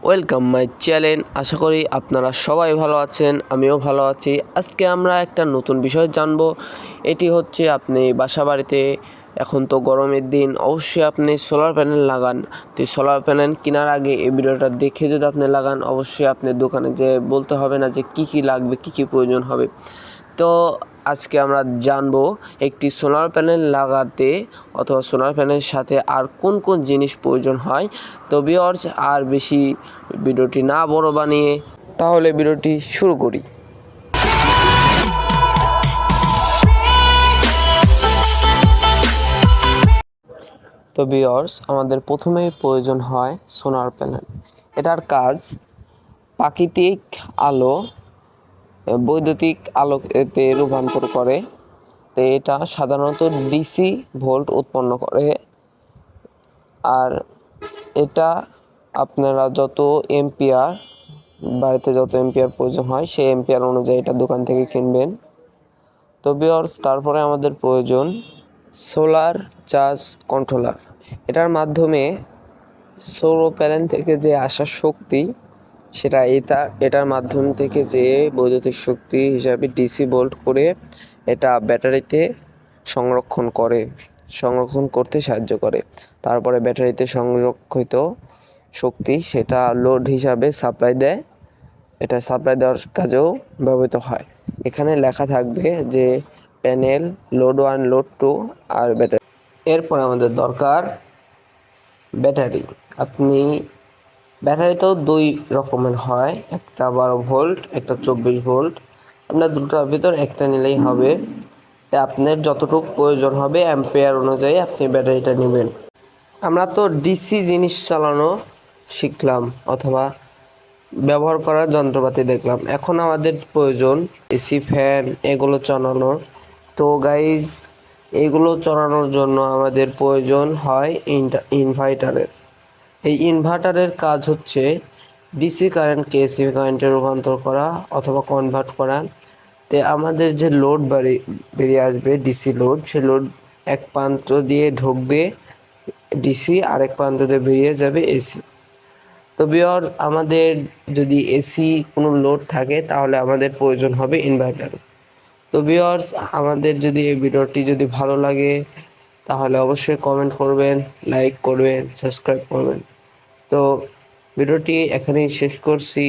Welcome my channel. আশা করি আপনারা সবাই ভালো আছেন, আমিও ভালো আছি। আজকে আমরা একটা নতুন বিষয় জানব। এটি হচ্ছে আপনি বাসাবাড়িতে, এখন তো গরমের দিন, অবশ্যই আপনি সোলার প্যানেল লাগান। তো সোলার প্যানেল কেনার আগে এই ভিডিওটা দেখে যদি আপনি লাগান, অবশ্যই আপনি দোকানে যে বলতে হবে না যে কী লাগবে, কী প্রয়োজন হবে। তো আজকে আমরা জানবো একটি সোলার প্যানেল লাগাতে অথবা সোলার প্যানেলের সাথে আর কোন কোন জিনিস প্রয়োজন হয়। তো ভিউয়ার্স, আর বেশি ভিডিওটি না বড় বানিয়ে তাহলে ভিডিওটি শুরু করি। তো ভিউয়ার্স, আমাদের প্রথমেই প্রয়োজন হয় সোলার প্যানেল। এটার কাজ প্রাকৃতিক আলো বৈদ্যুতিক আলোতে রূপান্তর করে। তো এটা সাধারণত ডিসি ভোল্ট উৎপন্ন করে। আর এটা আপনারা যত এম্পিয়ার, বাড়িতে যত এম্পিয়ার প্রয়োজন হয় সেই এম্পিয়ার অনুযায়ী এটা দোকান থেকে কিনবেন। তো ভিউয়ার্স, তারপরে আমাদের প্রয়োজন সোলার চার্জ কন্ট্রোলার। এটার মাধ্যমে সৌর প্যানেল থেকে যে আসা শক্তি, সেটা এটার মাধ্যম থেকে যে বৈদ্যুতিক শক্তি হিসাবে ডিসি ভোল্ট করে এটা ব্যাটারিতে সংরক্ষণ করতে সাহায্য করে। তারপরে ব্যাটারিতে সংরক্ষিত শক্তি সেটা লোড হিসাবে সাপ্লাই দেয়। এটা সাপ্লাই দেওয়ার কাজেও ব্যবহৃত হয়। এখানে লেখা থাকবে যে প্যানেল লোড 1, লোড 2 আর ব্যাটারি। এরপর আমাদের দরকার ব্যাটারি। ব্যাটারি তো দুই রকমের হয়, একটা 12 ভোল্ট, একটা 24 ভোল্ট। আপনার দুটোর ভিতর একটা নিলেই হবে। তাই আপনার যতটুকু প্রয়োজন হবে অ্যাম্পিয়ার অনুযায়ী আপনি ব্যাটারিটা নেবেন। আমরা তো ডিসি জিনিস চালানো শিখলাম অথবা ব্যবহার করার যন্ত্রপাতি দেখলাম। এখন আমাদের প্রয়োজন এসি, ফ্যান এগুলো চালানোর। তো গাইজ, এগুলো চালানোর জন্য আমাদের প্রয়োজন হয় ইনভার্টারের। এই ইনভার্টারের কাজ হচ্ছে ডিসি কারেন্টকে এসি কারেন্টে রূপান্তর করা অথবা কনভার্ট করা। তো আমাদের যে লোড বেরিয়ে আসবে ডিসি লোড, সে লোড এক প্রান্ত দিয়ে ঢুকবে ডিসি, আরেক প্রান্ত দিয়ে বেরিয়ে যাবে এসি। তো ভিউয়ার্স, আমাদের যদি এসি কোনো লোড থাকে তাহলে আমাদের প্রয়োজন হবে ইনভার্টার। তো ভিউয়ার্স, আমাদের যদি এই ভিডিওটি যদি ভালো লাগে তাহলে অবশ্যই কমেন্ট করবেন, লাইক করবেন, সাবস্ক্রাইব করবেন। তো ভিডিওটি এখানেই শেষ করছি।